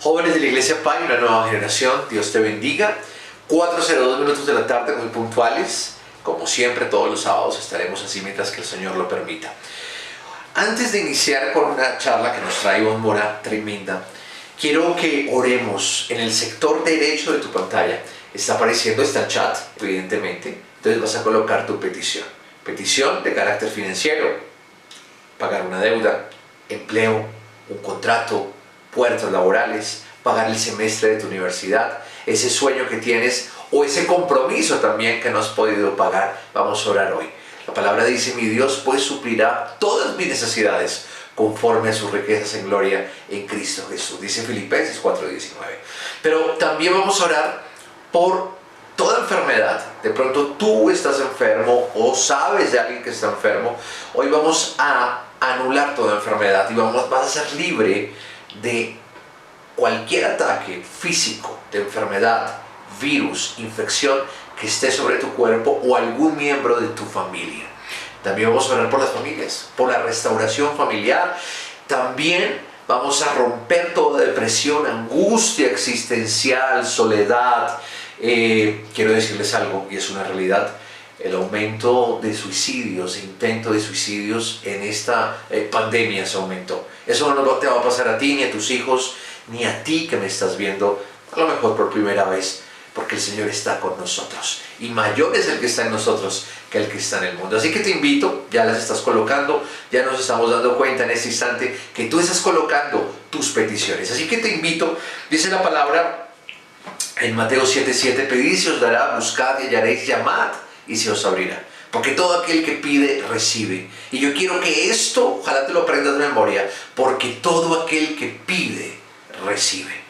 Jóvenes de la Iglesia Pai, una nueva generación, Dios te bendiga. 4:02 minutos de la tarde, muy puntuales. Como siempre, todos los sábados estaremos así mientras que el Señor lo permita. Antes de iniciar con una charla que nos trae Ivonne Mora tremenda, quiero que oremos. En el sector derecho de tu pantalla está apareciendo, está el chat, evidentemente. Entonces vas a colocar tu petición. Petición de carácter financiero, pagar una deuda, empleo, un contrato, puertas laborales, pagar el semestre de tu universidad, ese sueño que tienes o ese compromiso también que no has podido pagar. Vamos a orar hoy. La palabra dice: mi Dios pues suplirá todas mis necesidades conforme a sus riquezas en gloria en Cristo Jesús. Dice Filipenses 4:19. Pero también vamos a orar por toda enfermedad. De pronto tú estás enfermo o sabes de alguien que está enfermo. Hoy vamos a anular toda enfermedad y vas a ser libre de cualquier ataque físico, de enfermedad, virus, infección que esté sobre tu cuerpo o algún miembro de tu familia. También vamos a orar por las familias, por la restauración familiar. También vamos a romper toda depresión, angustia existencial, soledad. Quiero decirles algo, y es una realidad: el aumento de suicidios, intento de suicidios en esta pandemia se aumentó. Eso no te va a pasar a ti, ni a tus hijos, ni a ti que me estás viendo, a lo mejor por primera vez, porque el Señor está con nosotros. Y mayor es el que está en nosotros que el que está en el mundo. Así que te invito, ya las estás colocando, ya nos estamos dando cuenta en este instante que tú estás colocando tus peticiones. Así que te invito, dice la palabra en Mateo 7:7, pedid y se os dará, buscad y hallaréis, llamad y se os abrirá. Porque todo aquel que pide, recibe. Y yo quiero que esto, ojalá te lo aprendas de memoria, porque todo aquel que pide, recibe.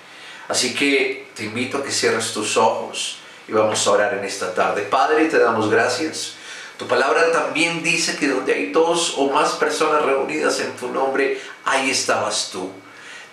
Así que te invito a que cierres tus ojos y vamos a orar en esta tarde. Padre, te damos gracias. Tu palabra también dice que donde hay dos o más personas reunidas en tu nombre, ahí estabas tú.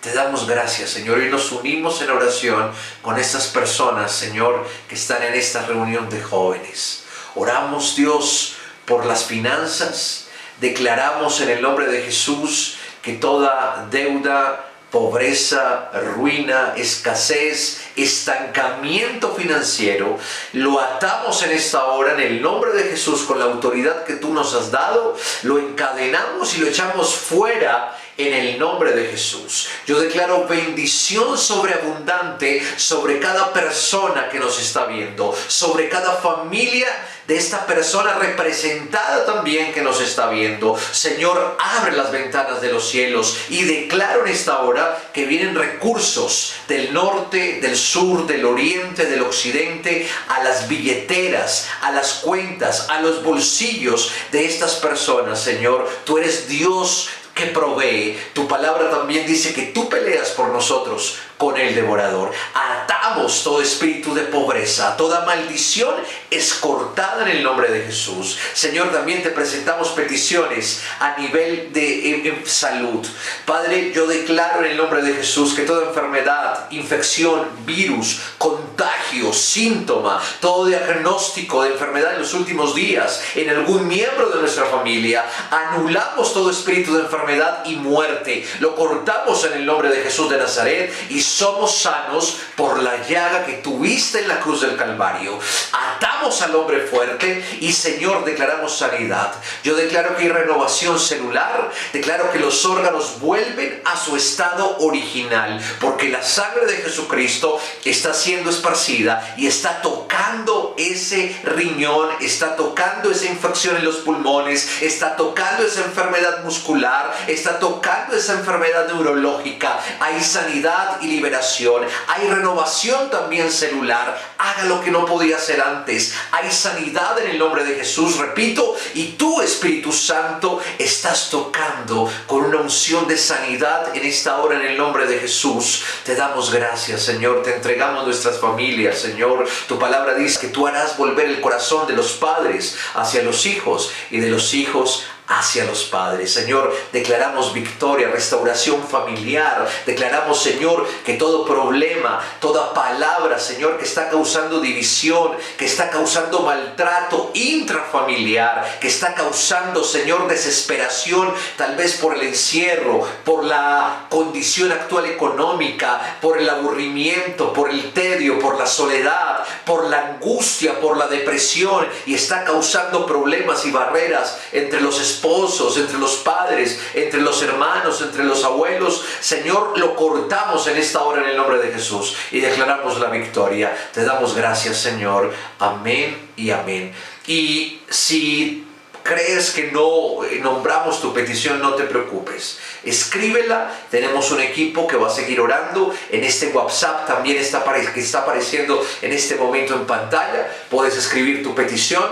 Te damos gracias, Señor, y nos unimos en oración con estas personas, Señor, que están en esta reunión de jóvenes. Oramos, Dios, por las finanzas. Declaramos en el nombre de Jesús que toda deuda, pobreza, ruina, escasez, estancamiento financiero, lo atamos en esta hora en el nombre de Jesús con la autoridad que tú nos has dado, lo encadenamos y lo echamos fuera en el nombre de Jesús. Yo declaro bendición sobreabundante sobre cada persona que nos está viendo, sobre cada familia de esta persona representada también que nos está viendo. Señor, abre las ventanas de los cielos y declaro en esta hora que vienen recursos del norte, del sur, del oriente, del occidente, a las billeteras, a las cuentas, a los bolsillos de estas personas. Señor, tú eres Dios que provee. Tu palabra también dice que tú peleas por nosotros con el devorador. Atamos todo espíritu de pobreza, toda maldición es cortada en el nombre de Jesús. Señor, también te presentamos peticiones a nivel de salud. Padre, yo declaro en el nombre de Jesús que toda enfermedad, infección, virus, contagio, síntoma, todo diagnóstico de enfermedad en los últimos días en algún miembro de nuestra familia, anulamos todo espíritu de enfermedad y muerte. Lo cortamos en el nombre de Jesús de Nazaret y somos sanos por la llaga que tuviste en la cruz del Calvario. Atamos al hombre fuerte y, Señor, declaramos sanidad. Yo declaro que hay renovación celular, declaro que los órganos vuelven a su estado original, porque la sangre de Jesucristo está siendo esparcida y está tocando ese riñón, está tocando esa infección en los pulmones, está tocando esa enfermedad muscular, está tocando esa enfermedad neurológica. Hay sanidad y liberación, hay renovación también celular. Haga lo que no podía hacer antes. Hay sanidad en el nombre de Jesús, repito, y tú, Espíritu Santo, estás tocando con una unción de sanidad en esta hora en el nombre de Jesús. Te damos gracias, Señor, te entregamos nuestras familias, Señor. Tu palabra dice que tú harás volver el corazón de los padres hacia los hijos y de los hijos hacia los padres. Señor, declaramos victoria, restauración familiar. Declaramos, Señor, que todo problema, toda palabra, Señor, que está causando división, que está causando maltrato intrafamiliar, que está causando, Señor, desesperación, tal vez por el encierro, por la condición actual económica, por el aburrimiento, por el tedio, por la soledad, por la angustia, por la depresión, y está causando problemas y barreras entre los esposos, entre los padres, entre los hermanos, entre los abuelos. Señor, lo cortamos en esta hora en el nombre de Jesús y declaramos la victoria. Te damos gracias, Señor. Amén y amén. Y si crees que no nombramos tu petición, no te preocupes. Escríbela, tenemos un equipo que va a seguir orando. En este WhatsApp también que está apareciendo en este momento en pantalla. Puedes escribir tu petición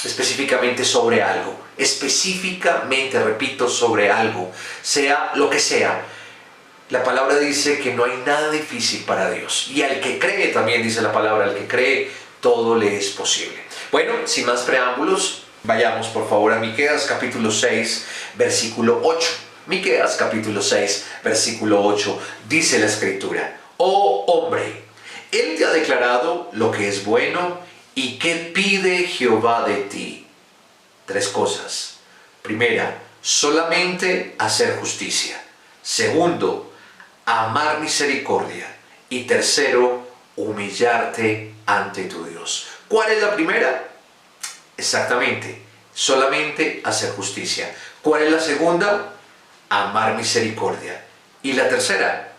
específicamente sobre algo. Específicamente, repito, sobre algo. Sea lo que sea. La palabra dice que no hay nada difícil para Dios. Y al que cree, también dice la palabra, al que cree, todo le es posible. Bueno, sin más preámbulos, vayamos por favor a Miqueas capítulo 6, versículo 8. Miqueas capítulo 6, versículo 8, dice la Escritura: Oh hombre, Él te ha declarado lo que es bueno, y qué pide Jehová de ti. 3 cosas. Primera, solamente hacer justicia. Segundo, amar misericordia. Y tercero, humillarte ante tu Dios. ¿Cuál es la primera? Exactamente, solamente hacer justicia. ¿Cuál es la segunda? Amar misericordia. Y la tercera,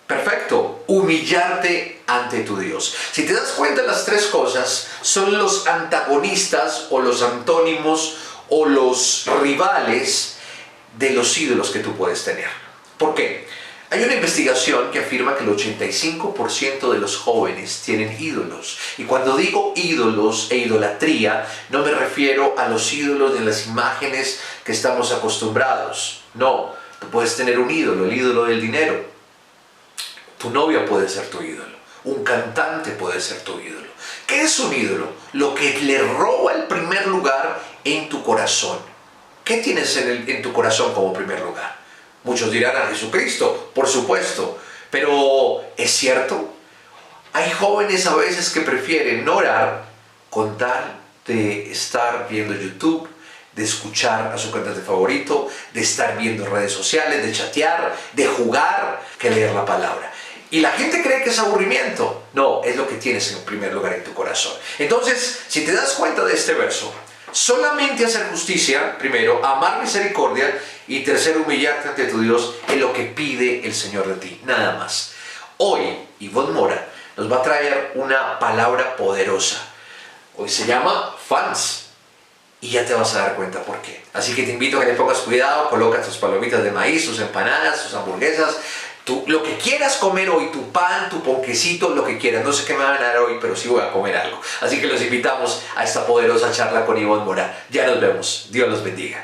perfecto, humillarte ante tu Dios. Si te das cuenta, las 3 cosas son los antagonistas o los antónimos o los rivales de los ídolos que tú puedes tener. ¿Por qué? Hay una investigación que afirma que el 85% de los jóvenes tienen ídolos. Y cuando digo ídolos e idolatría, no me refiero a los ídolos de las imágenes que estamos acostumbrados. No, tú puedes tener un ídolo, el ídolo del dinero. Tu novia puede ser tu ídolo. Un cantante puede ser tu ídolo. ¿Qué es un ídolo? Lo que le roba el primer lugar en tu corazón. ¿Qué tienes en tu corazón como primer lugar? Muchos dirán a Jesucristo, por supuesto, pero ¿es cierto? Hay jóvenes a veces que prefieren orar con tal de estar viendo YouTube, de escuchar a su cantante favorito, de estar viendo redes sociales, de chatear, de jugar, que leer la palabra. Y la gente cree que es aburrimiento. No, es lo que tienes en primer lugar en tu corazón. Entonces, si te das cuenta de este verso, solamente hacer justicia, primero, amar misericordia, y tercero, humillarte ante tu Dios es lo que pide el Señor de ti, nada más. Hoy, Ivonne Mora nos va a traer una palabra poderosa. Hoy se llama fans. Y ya te vas a dar cuenta por qué. Así que te invito a que le pongas cuidado, coloca tus palomitas de maíz, tus empanadas, tus hamburguesas, lo que quieras comer hoy, tu pan, tu ponquecito, lo que quieras. No sé qué me van a dar hoy, pero sí voy a comer algo. Así que los invitamos a esta poderosa charla con Ivonne Mora. Ya nos vemos. Dios los bendiga.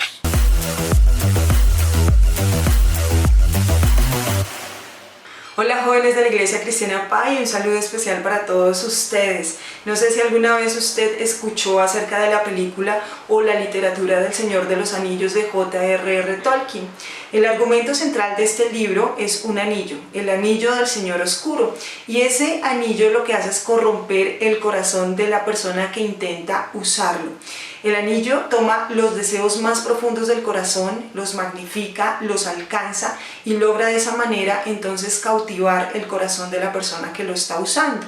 Hola jóvenes de la Iglesia Cristiana Paz, y un saludo especial para todos ustedes. No sé si alguna vez usted escuchó acerca de la película o la literatura del Señor de los Anillos de J.R.R. Tolkien. El argumento central de este libro es un anillo, el anillo del Señor Oscuro, y ese anillo lo que hace es corromper el corazón de la persona que intenta usarlo. El anillo toma los deseos más profundos del corazón, los magnifica, los alcanza y logra de esa manera entonces cautivar el corazón de la persona que lo está usando.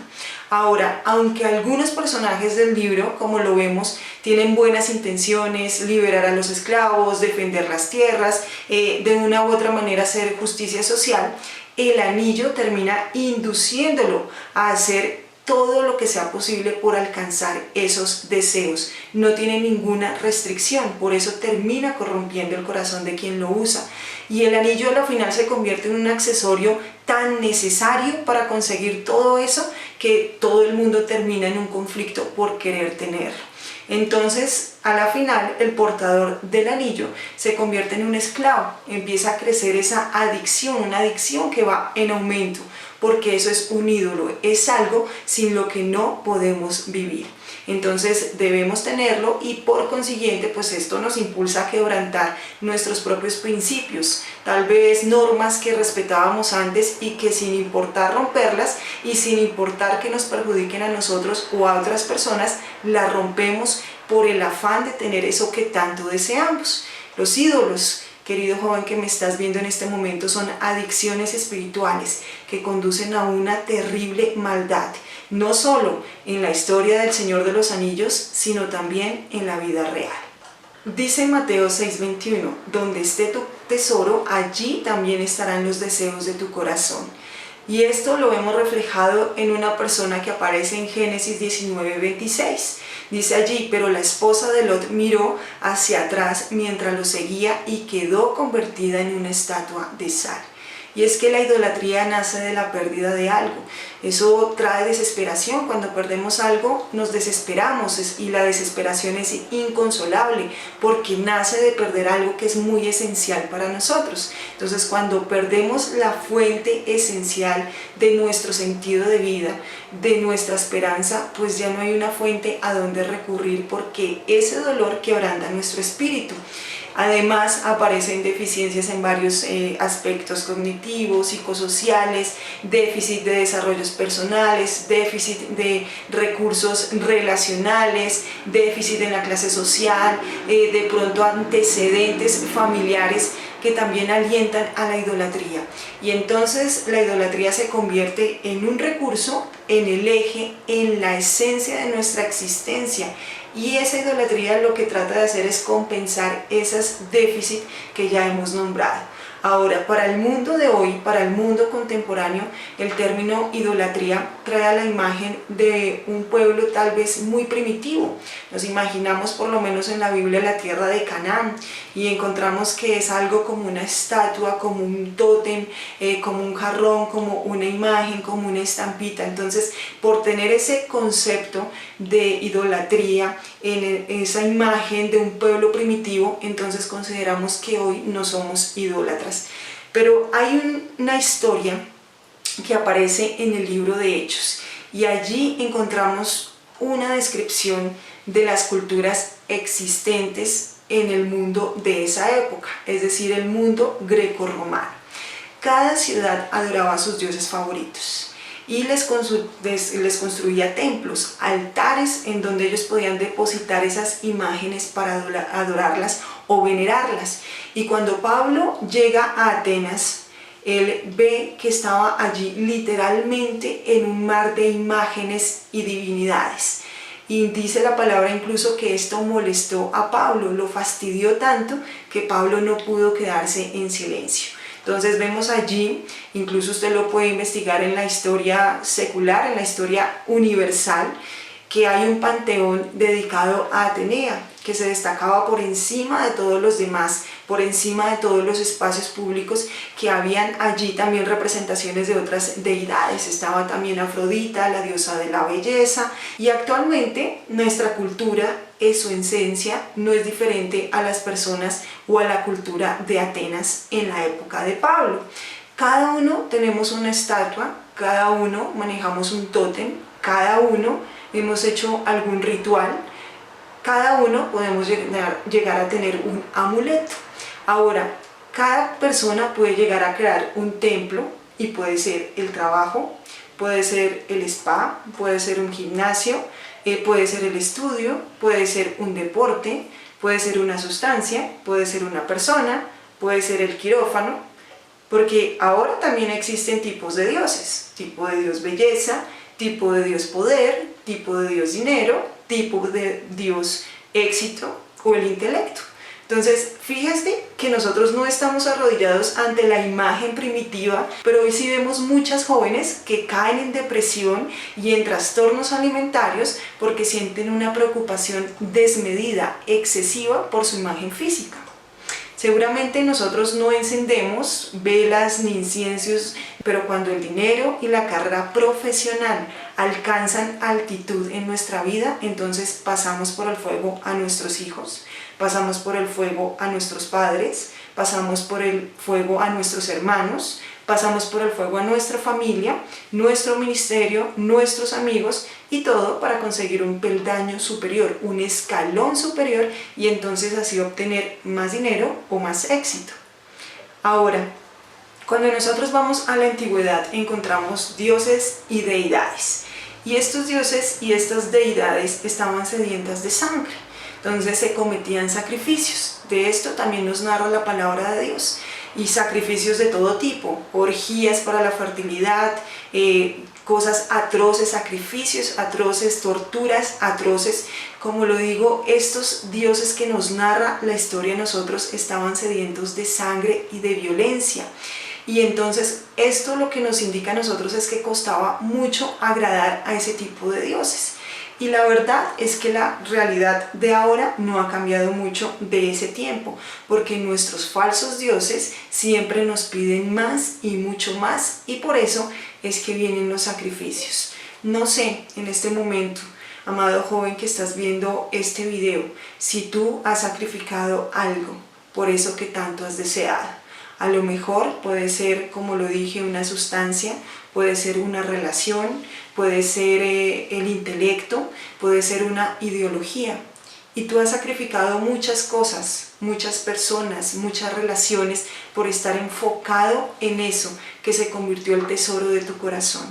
Ahora, aunque algunos personajes del libro, como lo vemos, tienen buenas intenciones, liberar a los esclavos, defender las tierras, de una u otra manera hacer justicia social, el anillo termina induciéndolo a hacer todo lo que sea posible por alcanzar esos deseos. No tiene ninguna restricción, por eso termina corrompiendo el corazón de quien lo usa. Y el anillo a la final se convierte en un accesorio tan necesario para conseguir todo eso que todo el mundo termina en un conflicto por querer tenerlo. Entonces, a la final, el portador del anillo se convierte en un esclavo, empieza a crecer esa adicción, una adicción que va en aumento, porque eso es un ídolo, es algo sin lo que no podemos vivir. Entonces debemos tenerlo y por consiguiente pues esto nos impulsa a quebrantar nuestros propios principios, tal vez normas que respetábamos antes y que sin importar romperlas y sin importar que nos perjudiquen a nosotros o a otras personas, las rompemos por el afán de tener eso que tanto deseamos. Los ídolos, querido joven que me estás viendo en este momento, son adicciones espirituales que conducen a una terrible maldad, no solo en la historia del Señor de los Anillos, sino también en la vida real. Dice Mateo 6:21, donde esté tu tesoro, allí también estarán los deseos de tu corazón. Y esto lo vemos reflejado en una persona que aparece en Génesis 19:26. Dice allí, pero la esposa de Lot miró hacia atrás mientras lo seguía y quedó convertida en una estatua de sal. Y es que la idolatría nace de la pérdida de algo. Eso trae desesperación. Cuando perdemos algo nos desesperamos y la desesperación es inconsolable porque nace de perder algo que es muy esencial para nosotros. Entonces cuando perdemos la fuente esencial de nuestro sentido de vida, de nuestra esperanza, pues ya no hay una fuente a donde recurrir porque ese dolor quebranta nuestro espíritu. Además aparecen deficiencias en varios aspectos cognitivos, psicosociales, déficit de desarrollos personales, déficit de recursos relacionales, déficit en la clase social, de pronto antecedentes familiares que también alientan a la idolatría. Y entonces la idolatría se convierte en un recurso, en el eje, en la esencia de nuestra existencia. Y esa idolatría lo que trata de hacer es compensar esos déficits que ya hemos nombrado. Ahora, para el mundo de hoy, para el mundo contemporáneo, el término idolatría trae a la imagen de un pueblo tal vez muy primitivo. Nos imaginamos por lo menos en la Biblia la tierra de Canaán y encontramos que es algo como una estatua, como un tótem, como un jarrón, como una imagen, como una estampita. Entonces, por tener ese concepto de idolatría en esa imagen de un pueblo primitivo, entonces consideramos que hoy no somos idólatras. Pero hay una historia que aparece en el libro de Hechos y allí encontramos una descripción de las culturas existentes en el mundo de esa época, es decir, el mundo grecorromano. Cada ciudad adoraba a sus dioses favoritos y les construía templos, altares en donde ellos podían depositar esas imágenes para adorarlas o venerarlas. Y cuando Pablo llega a Atenas, él ve que estaba allí literalmente en un mar de imágenes y divinidades. Y dice la palabra incluso que esto molestó a Pablo, lo fastidió tanto que Pablo no pudo quedarse en silencio. Entonces vemos allí, incluso usted lo puede investigar en la historia secular, en la historia universal, que hay un panteón dedicado a Atenea, que se destacaba por encima de todos los demás, por encima de todos los espacios públicos, que habían allí también representaciones de otras deidades. Estaba también Afrodita, la diosa de la belleza, y actualmente nuestra cultura, en su esencia, no es diferente a las personas o a la cultura de Atenas en la época de Pablo. Cada uno tenemos una estatua, cada uno manejamos un tótem, cada uno hemos hecho algún ritual, cada uno podemos llegar a tener un amuleto. Ahora, cada persona puede llegar a crear un templo y puede ser el trabajo, puede ser el spa, puede ser un gimnasio, puede ser el estudio, puede ser un deporte, puede ser una sustancia, puede ser una persona, puede ser el quirófano, porque ahora también existen tipos de dioses, tipo de dios belleza, tipo de dios poder, tipo de dios dinero, tipo de dios éxito o el intelecto. Entonces, fíjate que nosotros no estamos arrodillados ante la imagen primitiva, pero hoy sí vemos muchas jóvenes que caen en depresión y en trastornos alimentarios porque sienten una preocupación desmedida, excesiva por su imagen física. Seguramente nosotros no encendemos velas ni inciensos, pero cuando el dinero y la carrera profesional alcanzan altitud en nuestra vida, entonces pasamos por el fuego a nuestros hijos, pasamos por el fuego a nuestros padres, pasamos por el fuego a nuestros hermanos, pasamos por el fuego a nuestra familia, nuestro ministerio, nuestros amigos y todo para conseguir un peldaño superior, un escalón superior y entonces así obtener más dinero o más éxito. Ahora, cuando nosotros vamos a la antigüedad encontramos dioses y deidades. Y estos dioses y estas deidades estaban sedientas de sangre. Entonces se cometían sacrificios. De esto también nos narra la palabra de Dios. Y sacrificios de todo tipo, orgías para la fertilidad, cosas atroces, sacrificios atroces, torturas atroces. Como lo digo, estos dioses que nos narra la historia de nosotros estaban sedientos de sangre y de violencia. Y entonces esto lo que nos indica a nosotros es que costaba mucho agradar a ese tipo de dioses. Y la verdad es que la realidad de ahora no ha cambiado mucho de ese tiempo, porque nuestros falsos dioses siempre nos piden más y mucho más, y por eso es que vienen los sacrificios. No sé, en este momento, amado joven que estás viendo este video, si tú has sacrificado algo por eso que tanto has deseado. A lo mejor puede ser, como lo dije, una sustancia, puede ser una relación, puede ser el intelecto, puede ser una ideología. Y tú has sacrificado muchas cosas, muchas personas, muchas relaciones por estar enfocado en eso que se convirtió en el tesoro de tu corazón.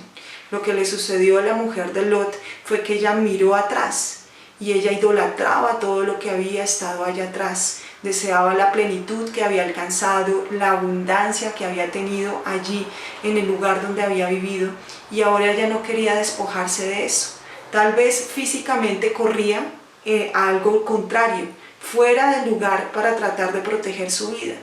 Lo que le sucedió a la mujer de Lot fue que ella miró atrás y ella idolatraba todo lo que había estado allá atrás. Deseaba la plenitud que había alcanzado, la abundancia que había tenido allí en el lugar donde había vivido y ahora ella no quería despojarse de eso. Tal vez físicamente corría a algo contrario, fuera del lugar para tratar de proteger su vida,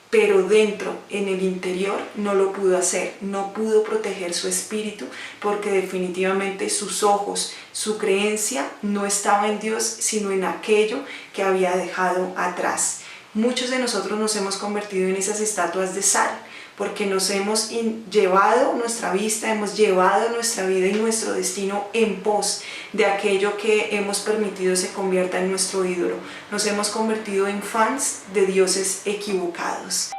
pero dentro, en el interior, no lo pudo hacer, no pudo proteger su espíritu porque definitivamente sus ojos, su creencia no estaba en Dios, sino en aquello que había dejado atrás. Muchos de nosotros nos hemos convertido en esas estatuas de sal, porque nos hemos llevado nuestra vista, hemos llevado nuestra vida y nuestro destino en pos de aquello que hemos permitido se convierta en nuestro ídolo. Nos hemos convertido en fans de dioses equivocados.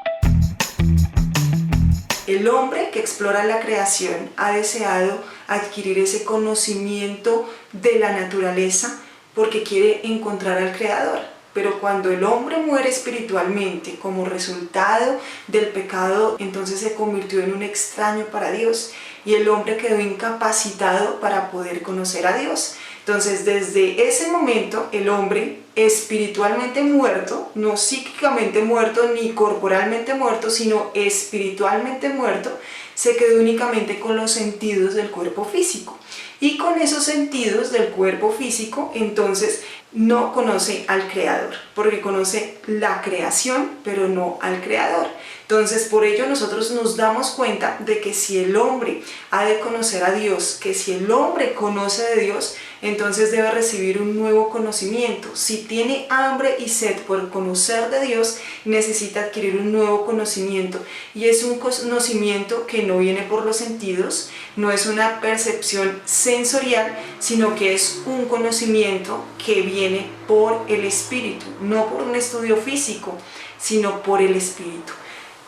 El hombre que explora la creación ha deseado adquirir ese conocimiento de la naturaleza porque quiere encontrar al Creador. Pero cuando el hombre muere espiritualmente como resultado del pecado, entonces se convirtió en un extraño para Dios y el hombre quedó incapacitado para poder conocer a Dios. Entonces desde ese momento el hombre espiritualmente muerto, no psíquicamente muerto ni corporalmente muerto, sino espiritualmente muerto, se quedó únicamente con los sentidos del cuerpo físico. Y con esos sentidos del cuerpo físico, entonces no conoce al Creador, porque conoce la creación, pero no al Creador. Entonces, por ello nosotros nos damos cuenta de que si el hombre ha de conocer a Dios, que si el hombre conoce de Dios, entonces debe recibir un nuevo conocimiento. Si tiene hambre y sed por conocer de Dios, necesita adquirir un nuevo conocimiento. Y es un conocimiento que no viene por los sentidos, no es una percepción sensorial, sino que es un conocimiento que viene por el Espíritu, no por un estudio físico, sino por el Espíritu.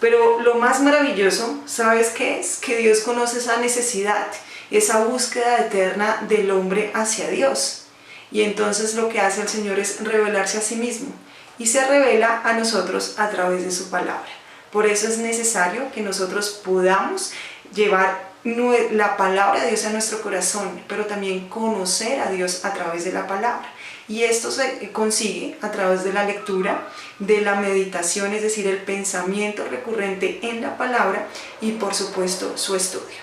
Pero lo más maravilloso, ¿sabes qué es? Que Dios conoce esa necesidad, esa búsqueda eterna del hombre hacia Dios. Y entonces lo que hace el Señor es revelarse a sí mismo y se revela a nosotros a través de su palabra. Por eso es necesario que nosotros podamos llevar la palabra de Dios a nuestro corazón, pero también conocer a Dios a través de la palabra. Y esto se consigue a través de la lectura, de la meditación, es decir, el pensamiento recurrente en la palabra y por supuesto su estudio.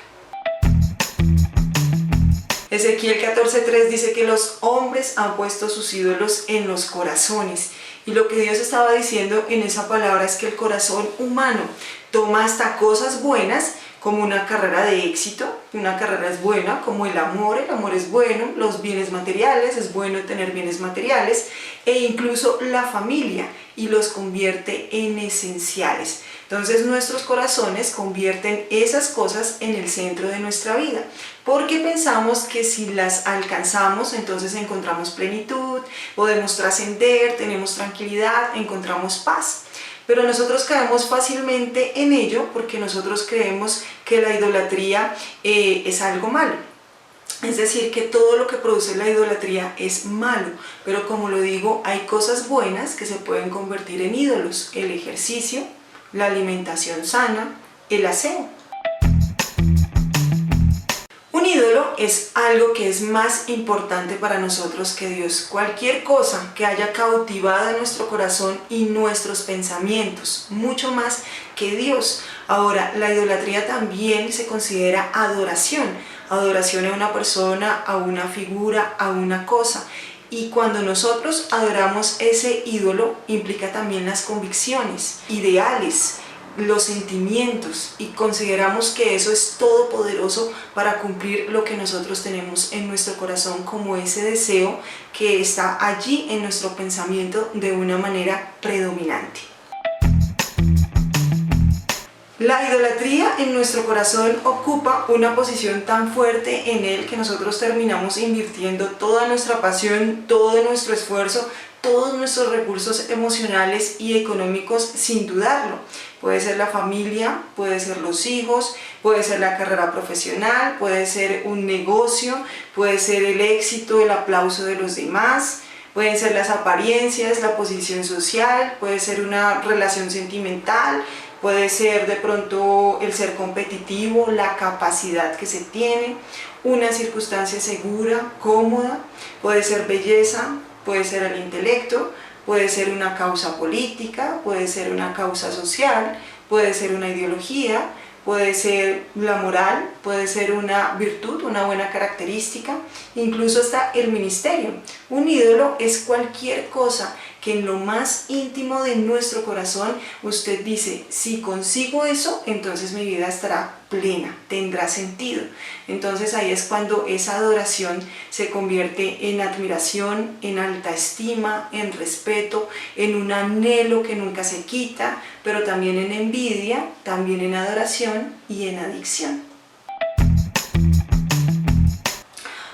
Ezequiel 14:3 dice que los hombres han puesto sus ídolos en los corazones. Y lo que Dios estaba diciendo en esa palabra es que el corazón humano toma hasta cosas buenas como una carrera de éxito. Una carrera es buena, como el amor es bueno, los bienes materiales, es bueno tener bienes materiales, e incluso la familia, y los convierte en esenciales. Entonces nuestros corazones convierten esas cosas en el centro de nuestra vida, porque pensamos que si las alcanzamos, entonces encontramos plenitud, podemos trascender, tenemos tranquilidad, encontramos paz. pero nosotros caemos fácilmente en ello porque nosotros creemos que la idolatría es algo malo. Es decir, que todo lo que produce la idolatría es malo, pero como lo digo, hay cosas buenas que se pueden convertir en ídolos: el ejercicio, la alimentación sana, el aseo. Un ídolo es algo que es más importante para nosotros que Dios. Cualquier cosa que haya cautivado nuestro corazón y nuestros pensamientos, mucho más que Dios. Ahora, la idolatría también se considera adoración. Adoración a una persona, a una figura, a una cosa. Y cuando nosotros adoramos ese ídolo, implica también las convicciones, ideales, los sentimientos, y consideramos que eso es todopoderoso para cumplir lo que nosotros tenemos en nuestro corazón como ese deseo que está allí en nuestro pensamiento de una manera predominante. La idolatría en nuestro corazón ocupa una posición tan fuerte en él que nosotros terminamos invirtiendo toda nuestra pasión, todo nuestro esfuerzo, todos nuestros recursos emocionales y económicos sin dudarlo. Puede ser la familia, puede ser los hijos, puede ser la carrera profesional, puede ser un negocio, puede ser el éxito, el aplauso de los demás, pueden ser las apariencias, la posición social, puede ser una relación sentimental, puede ser de pronto el ser competitivo, la capacidad que se tiene, una circunstancia segura, cómoda, puede ser belleza, puede ser el intelecto, puede ser una causa política, puede ser una causa social, puede ser una ideología, puede ser la moral, puede ser una virtud, una buena característica, incluso hasta el ministerio. Un ídolo es cualquier cosa que en lo más íntimo de nuestro corazón usted dice: si consigo eso, entonces mi vida estará plena, tendrá sentido. Entonces ahí es cuando esa adoración se convierte en admiración, en alta estima, en respeto, en un anhelo que nunca se quita, pero también en envidia, también en adoración y en adicción.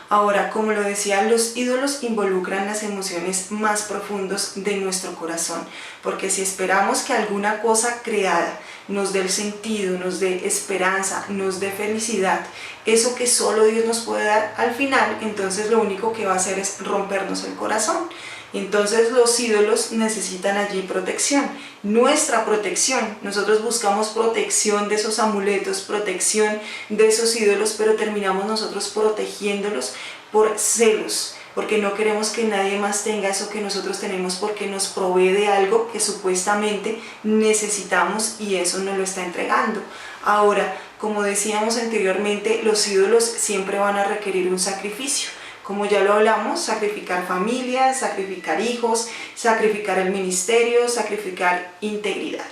Ahora, como lo decía, los ídolos involucran las emociones más profundas de nuestro corazón, porque si esperamos que alguna cosa creada nos dé el sentido, nos dé esperanza, nos dé felicidad, eso que solo Dios nos puede dar al final, entonces lo único que va a hacer es rompernos el corazón. Entonces los ídolos necesitan allí protección, nuestra protección. Nosotros buscamos protección de esos amuletos, protección de esos ídolos, pero terminamos nosotros protegiéndolos por celos, porque no queremos que nadie más tenga eso que nosotros tenemos, porque nos provee de algo que supuestamente necesitamos y eso nos lo está entregando. Ahora, como decíamos anteriormente, los ídolos siempre van a requerir un sacrificio. Como ya lo hablamos, sacrificar familia, sacrificar hijos, sacrificar el ministerio, sacrificar integridad.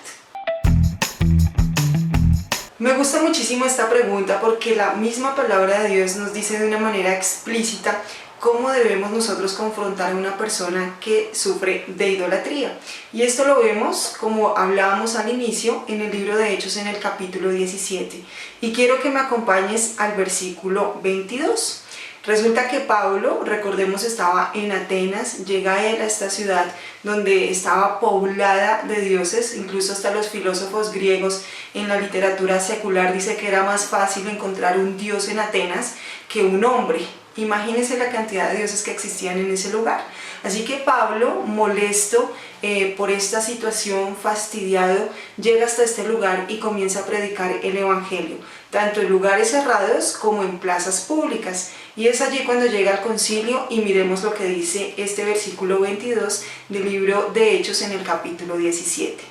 Me gusta muchísimo esta pregunta porque la misma palabra de Dios nos dice de una manera explícita cómo debemos nosotros confrontar a una persona que sufre de idolatría. Y esto lo vemos, como hablábamos al inicio, en el libro de Hechos en el capítulo 17. Y quiero que me acompañes al versículo 22. Resulta que Pablo, recordemos, estaba en Atenas, llega él a esta ciudad donde estaba poblada de dioses, incluso hasta los filósofos griegos en la literatura secular dice que era más fácil encontrar un dios en Atenas que un hombre. Imagínense la cantidad de dioses que existían en ese lugar. Así que Pablo, molesto por esta situación, fastidiado, llega hasta este lugar y comienza a predicar el evangelio, tanto en lugares cerrados como en plazas públicas. Y es allí cuando llega al concilio y miremos lo que dice este versículo 22 del libro de Hechos en el capítulo 17.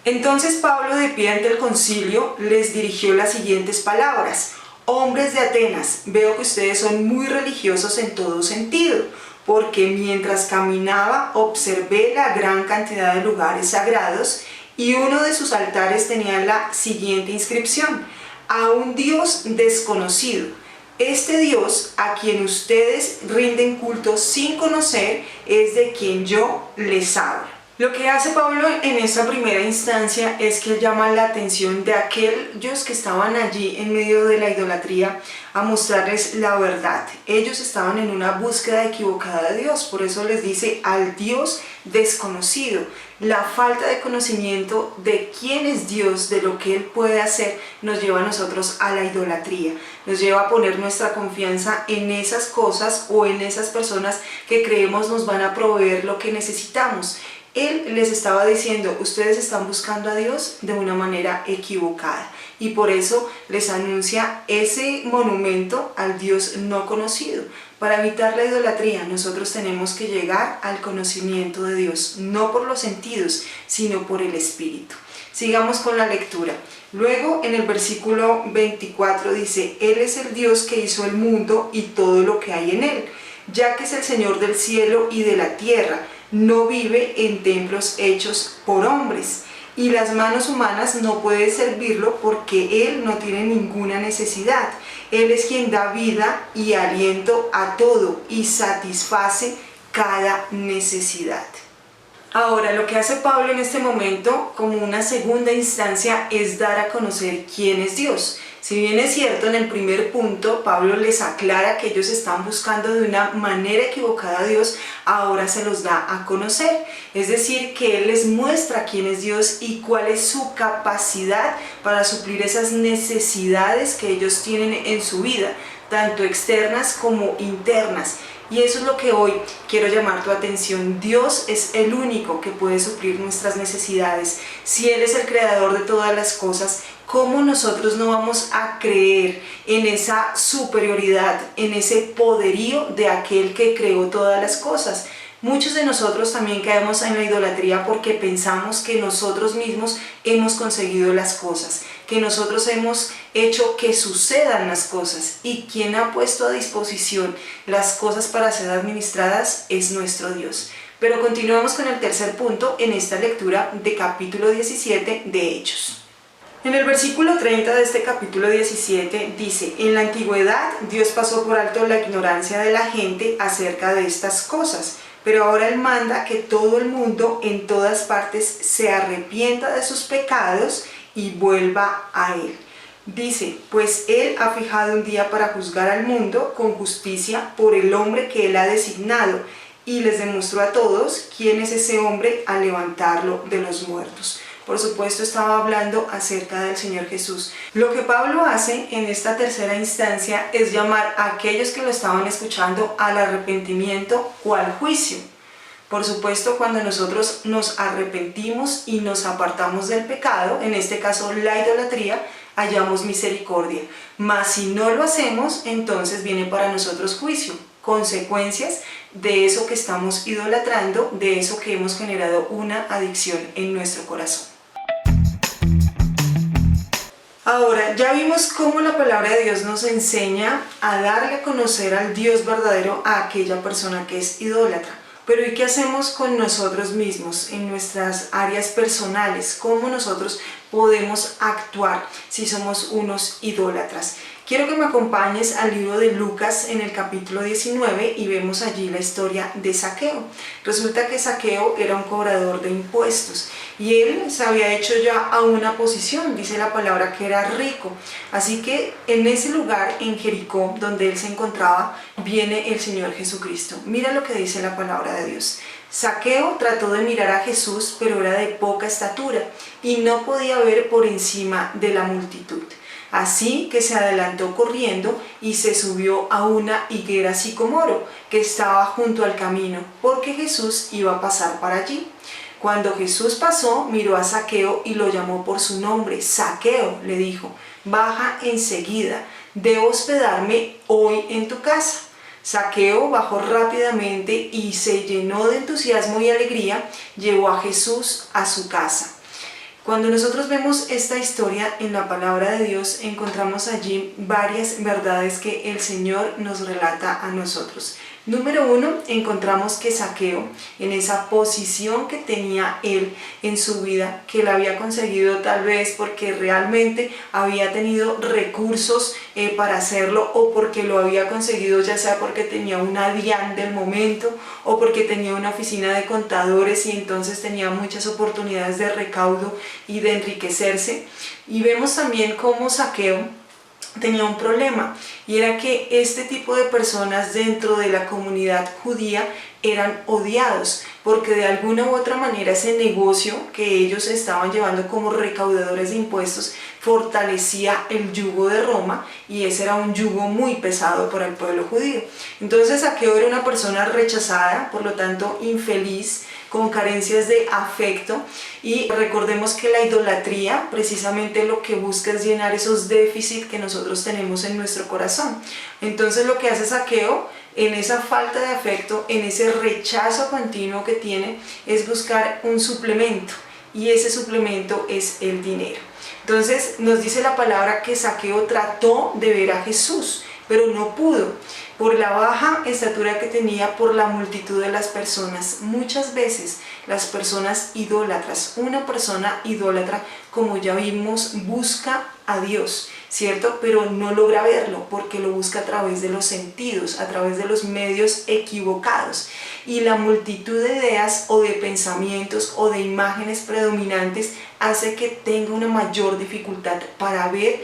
Entonces Pablo, de pie ante el concilio, les dirigió las siguientes palabras: hombres de Atenas, veo que ustedes son muy religiosos en todo sentido, porque mientras caminaba observé la gran cantidad de lugares sagrados y uno de sus altares tenía la siguiente inscripción: a un Dios desconocido. Este Dios a quien ustedes rinden culto sin conocer es de quien yo les hablo. Lo que hace Pablo en esta primera instancia es que él llama la atención de aquellos que estaban allí en medio de la idolatría a mostrarles la verdad. Ellos estaban en una búsqueda equivocada de Dios, por eso les dice al Dios desconocido. La falta de conocimiento de quién es Dios, de lo que Él puede hacer, nos lleva a nosotros a la idolatría. Nos lleva a poner nuestra confianza en esas cosas o en esas personas que creemos nos van a proveer lo que necesitamos. Él les estaba diciendo, ustedes están buscando a Dios de una manera equivocada, y por eso les anuncia ese monumento al Dios no conocido. Para evitar la idolatría, nosotros tenemos que llegar al conocimiento de Dios, no por los sentidos, sino por el Espíritu. Sigamos con la lectura. Luego en el versículo 24 dice, Él es el Dios que hizo el mundo y todo lo que hay en él, ya que es el Señor del cielo y de la tierra, no vive en templos hechos por hombres, y las manos humanas no pueden servirlo porque Él no tiene ninguna necesidad. Él es quien da vida y aliento a todo y satisface cada necesidad. Ahora, lo que hace Pablo en este momento, como una segunda instancia, es dar a conocer quién es Dios. Si bien es cierto, en el primer punto, Pablo les aclara que ellos están buscando de una manera equivocada a Dios, ahora se los da a conocer. Es decir, que Él les muestra quién es Dios y cuál es su capacidad para suplir esas necesidades que ellos tienen en su vida, tanto externas como internas. Y eso es lo que hoy quiero llamar tu atención. Dios es el único que puede suplir nuestras necesidades. Si Él es el creador de todas las cosas, ¿cómo nosotros no vamos a creer en esa superioridad, en ese poderío de aquel que creó todas las cosas? Muchos de nosotros también caemos en la idolatría porque pensamos que nosotros mismos hemos conseguido las cosas, que nosotros hemos hecho que sucedan las cosas, y quien ha puesto a disposición las cosas para ser administradas es nuestro Dios. Pero continuamos con el tercer punto en esta lectura de capítulo 17 de Hechos. En el versículo 30 de este capítulo 17 dice, en la antigüedad Dios pasó por alto la ignorancia de la gente acerca de estas cosas, pero ahora Él manda que todo el mundo en todas partes se arrepienta de sus pecados y vuelva a Él. Dice, pues Él ha fijado un día para juzgar al mundo con justicia por el hombre que Él ha designado, y les demostró a todos quién es ese hombre al levantarlo de los muertos. Por supuesto, estaba hablando acerca del Señor Jesús. Lo que Pablo hace en esta tercera instancia es llamar a aquellos que lo estaban escuchando al arrepentimiento o al juicio. Por supuesto, cuando nosotros nos arrepentimos y nos apartamos del pecado, en este caso la idolatría, hallamos misericordia. Mas si no lo hacemos, entonces viene para nosotros juicio, consecuencias de eso que estamos idolatrando, de eso que hemos generado una adicción en nuestro corazón. Ahora, ya vimos cómo la palabra de Dios nos enseña a darle a conocer al Dios verdadero a aquella persona que es idólatra. Pero ¿y qué hacemos con nosotros mismos en nuestras áreas personales? ¿Cómo nosotros podemos actuar si somos unos idólatras? Quiero que me acompañes al libro de Lucas en el capítulo 19 y vemos allí la historia de Zaqueo. Resulta que Zaqueo era un cobrador de impuestos y él se había hecho ya a una posición, dice la palabra que era rico. Así que en ese lugar, en Jericó, donde él se encontraba, viene el Señor Jesucristo. Mira lo que dice la palabra de Dios. Zaqueo trató de mirar a Jesús, pero era de poca estatura y no podía ver por encima de la multitud. Así que se adelantó corriendo y se subió a una higuera sicomoro que estaba junto al camino, porque Jesús iba a pasar por allí. Cuando Jesús pasó, miró a Zaqueo y lo llamó por su nombre. Zaqueo, le dijo, baja enseguida, debo hospedarme hoy en tu casa. Zaqueo bajó rápidamente y se llenó de entusiasmo y alegría, llevó a Jesús a su casa. Cuando nosotros vemos esta historia en la palabra de Dios, encontramos allí varias verdades que el Señor nos relata a nosotros. Número 1, encontramos que Zaqueo, en esa posición que tenía él en su vida, que la había conseguido tal vez porque realmente había tenido recursos para hacerlo, o porque lo había conseguido ya sea porque tenía una DIAN del momento o porque tenía una oficina de contadores y entonces tenía muchas oportunidades de recaudo y de enriquecerse. Y vemos también cómo Zaqueo tenía un problema, y era que este tipo de personas dentro de la comunidad judía eran odiados, porque de alguna u otra manera ese negocio que ellos estaban llevando como recaudadores de impuestos fortalecía el yugo de Roma, y ese era un yugo muy pesado para el pueblo judío. Entonces Zaqueo era una persona rechazada, por lo tanto infeliz, con carencias de afecto, y recordemos que la idolatría precisamente lo que busca es llenar esos déficits que nosotros tenemos en nuestro corazón. Entonces lo que hace Zaqueo, en esa falta de afecto, en ese rechazo continuo que tiene, es buscar un suplemento, y ese suplemento es el dinero. Entonces nos dice la palabra que Zaqueo trató de ver a Jesús, pero no pudo, por la baja estatura que tenía, por la multitud de las personas. Muchas veces las personas idólatras, una persona idólatra, como ya vimos, busca a Dios, ¿cierto? Pero no logra verlo porque lo busca a través de los sentidos, a través de los medios equivocados. Y la multitud de ideas o de pensamientos o de imágenes predominantes hace que tenga una mayor dificultad para ver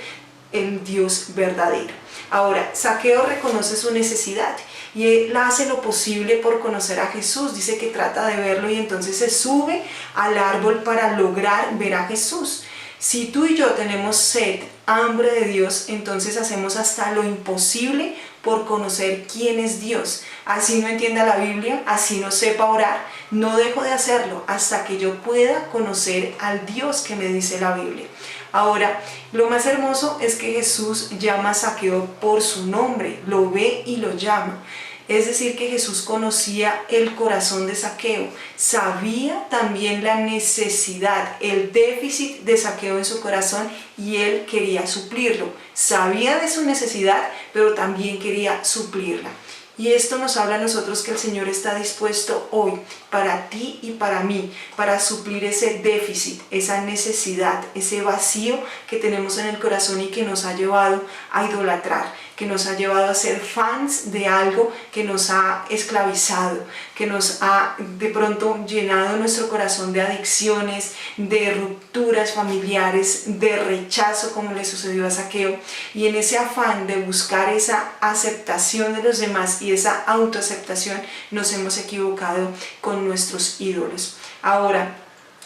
el Dios verdadero. Ahora, Zaqueo reconoce su necesidad y él hace lo posible por conocer a Jesús. Dice que trata de verlo y entonces se sube al árbol para lograr ver a Jesús. Si tú y yo tenemos sed, hambre de Dios, entonces hacemos hasta lo imposible por conocer quién es Dios. Así no entienda la Biblia, así no sepa orar, no dejo de hacerlo hasta que yo pueda conocer al Dios que me dice la Biblia. Ahora, lo más hermoso es que Jesús llama a Zaqueo por su nombre, lo ve y lo llama. Es decir, que Jesús conocía el corazón de Zaqueo, sabía también la necesidad, el déficit de Zaqueo en su corazón, y él quería suplirlo. Sabía de su necesidad, pero también quería suplirla. Y esto nos habla a nosotros que el Señor está dispuesto hoy para ti y para mí, para suplir ese déficit, esa necesidad, ese vacío que tenemos en el corazón y que nos ha llevado a idolatrar, que nos ha llevado a ser fans de algo que nos ha esclavizado, que nos ha de pronto llenado nuestro corazón de adicciones, de rupturas familiares, de rechazo, como le sucedió a Zaqueo. Y en ese afán de buscar esa aceptación de los demás y esa autoaceptación, nos hemos equivocado con nuestros ídolos. Ahora,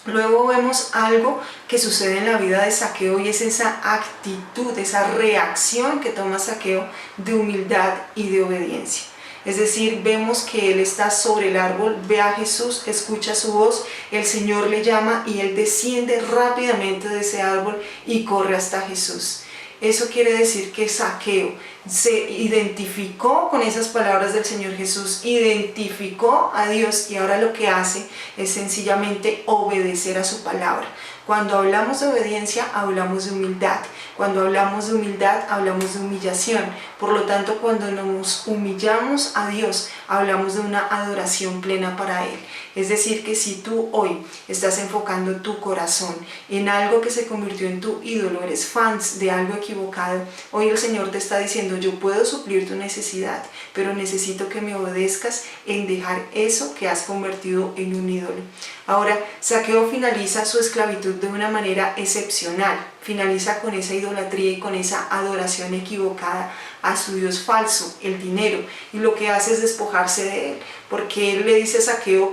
luego vemos algo que sucede en la vida de Zaqueo, y es esa actitud, esa reacción que toma Zaqueo de humildad y de obediencia. Es decir, vemos que él está sobre el árbol, ve a Jesús, escucha su voz, el Señor le llama y él desciende rápidamente de ese árbol y corre hasta Jesús. Eso quiere decir que Zaqueo se identificó con esas palabras del Señor Jesús, identificó a Dios, y ahora lo que hace es sencillamente obedecer a su palabra. Cuando hablamos de obediencia, hablamos de humildad. Cuando hablamos de humildad, hablamos de humillación. Por lo tanto, cuando nos humillamos a Dios, hablamos de una adoración plena para Él. Es decir, que si tú hoy estás enfocando tu corazón en algo que se convirtió en tu ídolo, eres fans de algo equivocado, hoy el Señor te está diciendo: yo puedo suplir tu necesidad, pero necesito que me obedezcas en dejar eso que has convertido en un ídolo. Ahora, Zaqueo finaliza su esclavitud de una manera excepcional. Finaliza con esa idolatría y con esa adoración equivocada a su Dios falso, el dinero, y lo que hace es despojarse de él, porque él le dice a Zaqueo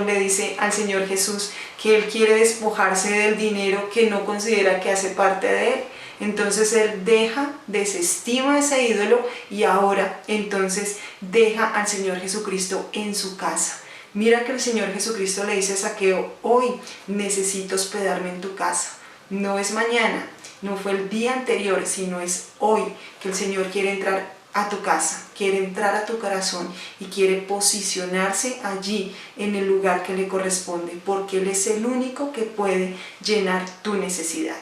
le dice al Señor Jesús que él quiere despojarse del dinero que no considera que hace parte de él. Entonces él desestima ese ídolo, y ahora entonces deja al Señor Jesucristo en su casa. Mira que el Señor Jesucristo le dice a Zaqueo: hoy necesito hospedarme en tu casa. No es mañana, no fue el día anterior, sino es hoy que el Señor quiere entrar a tu casa, quiere entrar a tu corazón y quiere posicionarse allí en el lugar que le corresponde, porque Él es el único que puede llenar tu necesidad.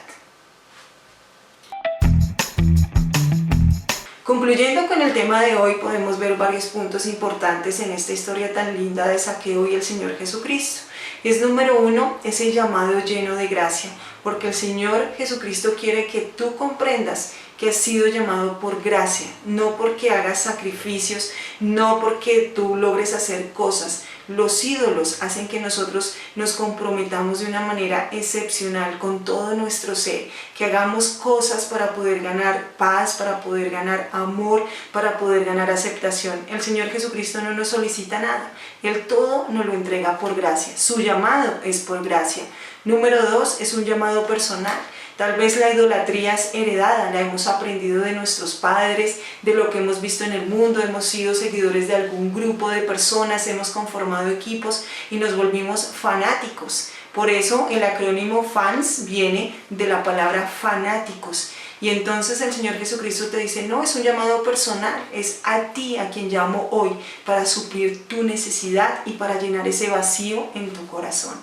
Concluyendo con el tema de hoy, podemos ver varios puntos importantes en esta historia tan linda de Zaqueo y el Señor Jesucristo. Es número 1, ese llamado lleno de gracia, porque el Señor Jesucristo quiere que tú comprendas que has sido llamado por gracia, no porque hagas sacrificios, no porque tú logres hacer cosas. Los ídolos hacen que nosotros nos comprometamos de una manera excepcional con todo nuestro ser, que hagamos cosas para poder ganar paz, para poder ganar amor, para poder ganar aceptación. El Señor Jesucristo no nos solicita nada, Él todo nos lo entrega por gracia. Su llamado es por gracia. Número 2, es un llamado personal. Tal vez la idolatría es heredada, la hemos aprendido de nuestros padres, de lo que hemos visto en el mundo, hemos sido seguidores de algún grupo de personas, hemos conformado equipos y nos volvimos fanáticos. Por eso el acrónimo FANS viene de la palabra fanáticos. Y entonces el Señor Jesucristo te dice, no, es un llamado personal, es a ti a quien llamo hoy para suplir tu necesidad y para llenar ese vacío en tu corazón.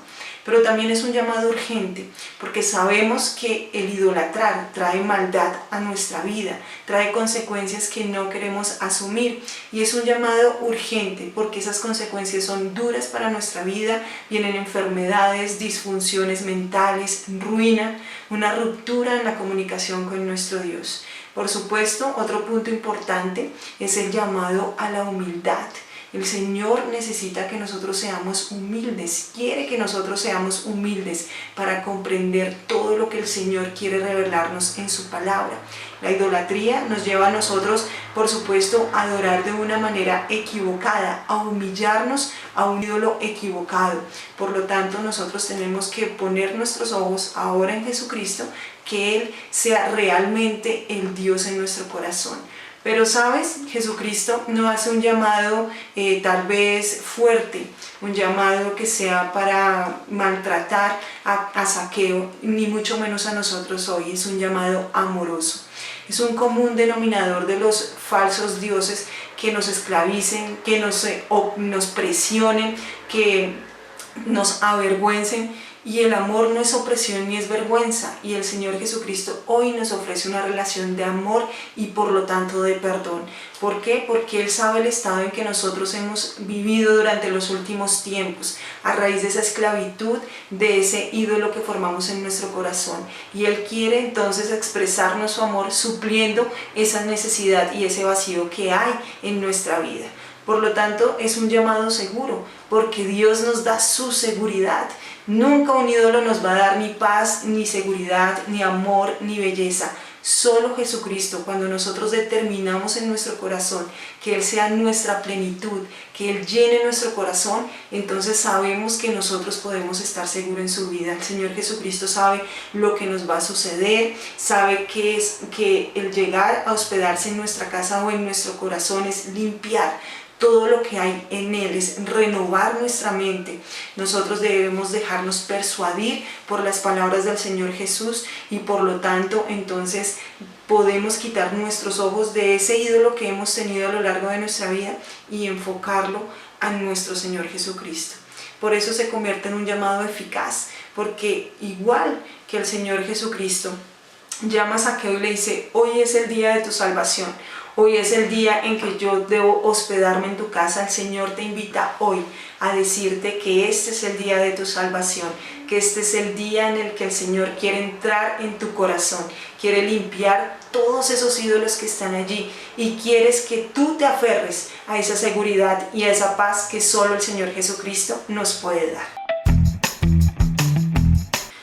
Pero también es un llamado urgente, porque sabemos que el idolatrar trae maldad a nuestra vida, trae consecuencias que no queremos asumir. Y es un llamado urgente, porque esas consecuencias son duras para nuestra vida, vienen enfermedades, disfunciones mentales, ruina, una ruptura en la comunicación con nuestro Dios. Por supuesto, otro punto importante es el llamado a la humildad. El Señor necesita que nosotros seamos humildes, quiere que nosotros seamos humildes para comprender todo lo que el Señor quiere revelarnos en su palabra. La idolatría nos lleva a nosotros, por supuesto, a adorar de una manera equivocada, a humillarnos a un ídolo equivocado. Por lo tanto, nosotros tenemos que poner nuestros ojos ahora en Jesucristo, que Él sea realmente el Dios en nuestro corazón. Pero sabes, Jesucristo no hace un llamado tal vez fuerte, un llamado que sea para maltratar a Zaqueo, ni mucho menos a nosotros hoy. Es un llamado amoroso. Es un común denominador de los falsos dioses que nos esclavicen, que nos presionen, que nos avergüencen. Y el amor no es opresión ni es vergüenza, y el Señor Jesucristo hoy nos ofrece una relación de amor y por lo tanto de perdón. ¿Por qué? Porque Él sabe el estado en que nosotros hemos vivido durante los últimos tiempos, a raíz de esa esclavitud, de ese ídolo que formamos en nuestro corazón. Y Él quiere entonces expresarnos su amor supliendo esa necesidad y ese vacío que hay en nuestra vida. Por lo tanto, es un llamado seguro, porque Dios nos da su seguridad. Nunca un ídolo nos va a dar ni paz, ni seguridad, ni amor, ni belleza. Solo Jesucristo, cuando nosotros determinamos en nuestro corazón que Él sea nuestra plenitud, que Él llene nuestro corazón, entonces sabemos que nosotros podemos estar seguros en su vida. El Señor Jesucristo sabe lo que nos va a suceder, sabe que el llegar a hospedarse en nuestra casa o en nuestro corazón es limpiar todo lo que hay en Él, es renovar nuestra mente. Nosotros debemos dejarnos persuadir por las palabras del Señor Jesús y por lo tanto entonces podemos quitar nuestros ojos de ese ídolo que hemos tenido a lo largo de nuestra vida y enfocarlo a nuestro Señor Jesucristo. Por eso se convierte en un llamado eficaz, porque igual que el Señor Jesucristo llama a Zaqueo y le dice, hoy es el día de tu salvación. Hoy es el día en que yo debo hospedarme en tu casa. El Señor te invita hoy a decirte que este es el día de tu salvación, que este es el día en el que el Señor quiere entrar en tu corazón, quiere limpiar todos esos ídolos que están allí y quieres que tú te aferres a esa seguridad y a esa paz que solo el Señor Jesucristo nos puede dar.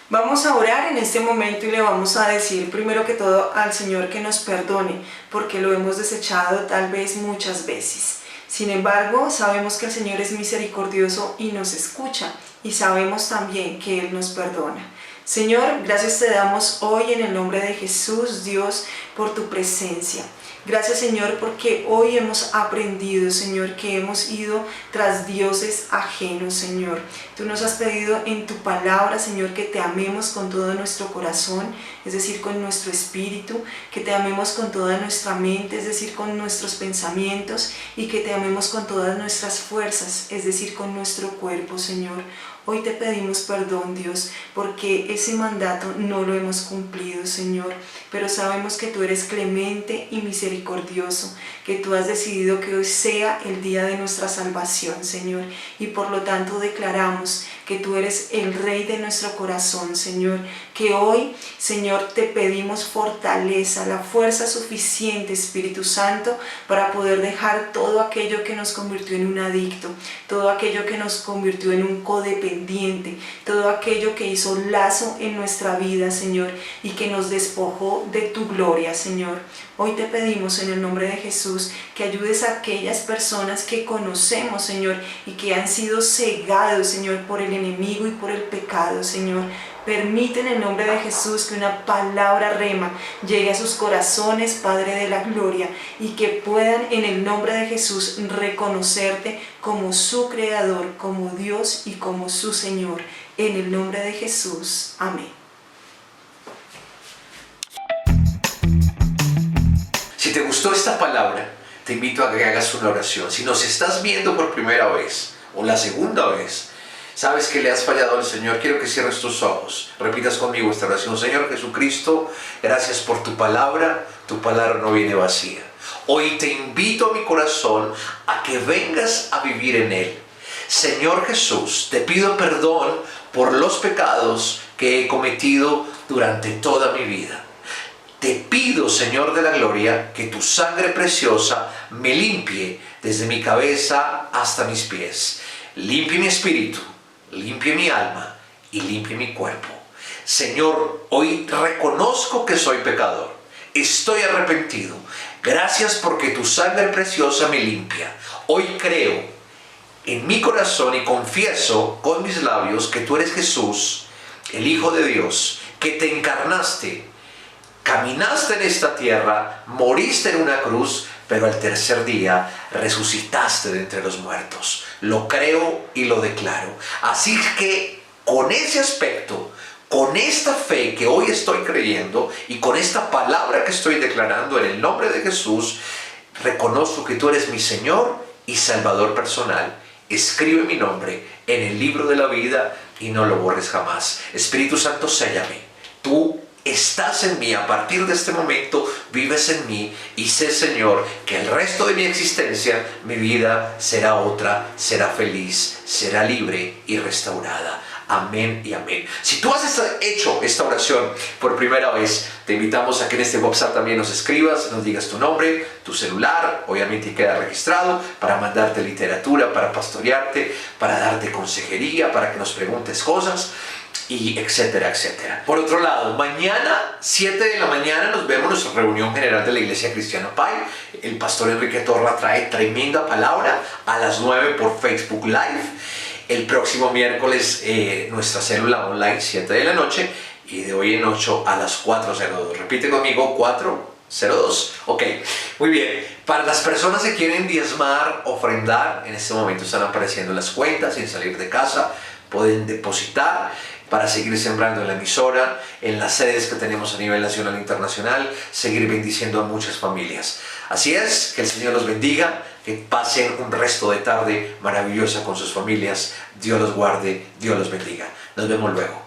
Vamos a orar en este momento y le vamos a decir primero que todo al Señor que nos perdone, porque lo hemos desechado tal vez muchas veces. Sin embargo, sabemos que el Señor es misericordioso y nos escucha, y sabemos también que Él nos perdona. Señor, gracias te damos hoy en el nombre de Jesús, Dios, por tu presencia. Gracias, Señor, porque hoy hemos aprendido, Señor, que hemos ido tras dioses ajenos, Señor. Tú nos has pedido en tu palabra, Señor, que te amemos con todo nuestro corazón, es decir, con nuestro espíritu, que te amemos con toda nuestra mente, es decir, con nuestros pensamientos, y que te amemos con todas nuestras fuerzas, es decir, con nuestro cuerpo, Señor. Hoy te pedimos perdón, Dios, porque ese mandato no lo hemos cumplido, Señor, pero sabemos que tú eres clemente y misericordioso, que tú has decidido que hoy sea el día de nuestra salvación, Señor, y por lo tanto declaramos que tú eres el Rey de nuestro corazón, Señor, que hoy, Señor, te pedimos fortaleza, la fuerza suficiente, Espíritu Santo, para poder dejar todo aquello que nos convirtió en un adicto, todo aquello que nos convirtió en un codependiente, todo aquello que hizo lazo en nuestra vida, Señor, y que nos despojó de tu gloria, Señor. Hoy te pedimos en el nombre de Jesús que ayudes a aquellas personas que conocemos, Señor, y que han sido cegados, Señor, por el enemigo y por el pecado, Señor. Permite en el nombre de Jesús que una palabra rema llegue a sus corazones, Padre de la gloria, y que puedan en el nombre de Jesús reconocerte como su Creador, como Dios y como su Señor. En el nombre de Jesús. Amén. Si te gustó esta palabra, te invito a que hagas una oración. Si nos estás viendo por primera vez o la segunda vez, sabes que le has fallado al Señor, quiero que cierres tus ojos. Repitas conmigo esta oración. Señor Jesucristo, gracias por tu palabra no viene vacía. Hoy te invito a mi corazón a que vengas a vivir en él. Señor Jesús, te pido perdón por los pecados que he cometido durante toda mi vida. Te pido, Señor de la gloria, que tu sangre preciosa me limpie desde mi cabeza hasta mis pies. Limpie mi espíritu, limpie mi alma y limpie mi cuerpo. Señor, hoy reconozco que soy pecador. Estoy arrepentido. Gracias porque tu sangre preciosa me limpia. Hoy creo en mi corazón y confieso con mis labios que tú eres Jesús, el Hijo de Dios, que te encarnaste, caminaste en esta tierra, moriste en una cruz, pero al tercer día resucitaste de entre los muertos. Lo creo y lo declaro. Así que con ese aspecto, con esta fe que hoy estoy creyendo y con esta palabra que estoy declarando en el nombre de Jesús, reconozco que tú eres mi Señor y Salvador personal. Escribe mi nombre en el libro de la vida y no lo borres jamás. Espíritu Santo, séllame. Tú estás en mí, a partir de este momento vives en mí y sé, Señor, que el resto de mi existencia, mi vida será otra, será feliz, será libre y restaurada. Amén y amén. Si tú has hecho esta oración por primera vez, te invitamos a que en este WhatsApp también nos escribas, nos digas tu nombre, tu celular, obviamente queda registrado, para mandarte literatura, para pastorearte, para darte consejería, para que nos preguntes cosas, y etcétera, etcétera. Por otro lado, mañana 7 de la mañana nos vemos en nuestra reunión general de la Iglesia Cristiana Pai. El pastor Enrique Torra trae tremenda palabra a las 9 por Facebook Live. El próximo miércoles nuestra célula online 7 de la noche y de hoy en 8 a las 4:02. Repite conmigo, 4:02. Ok, muy bien. Para las personas que quieren diezmar, ofrendar, en este momento están apareciendo las cuentas sin salir de casa. Pueden depositar para seguir sembrando en la emisora, en las sedes que tenemos a nivel nacional e internacional, seguir bendiciendo a muchas familias. Así es, que el Señor los bendiga, que pasen un resto de tarde maravillosa con sus familias. Dios los guarde, Dios los bendiga. Nos vemos luego.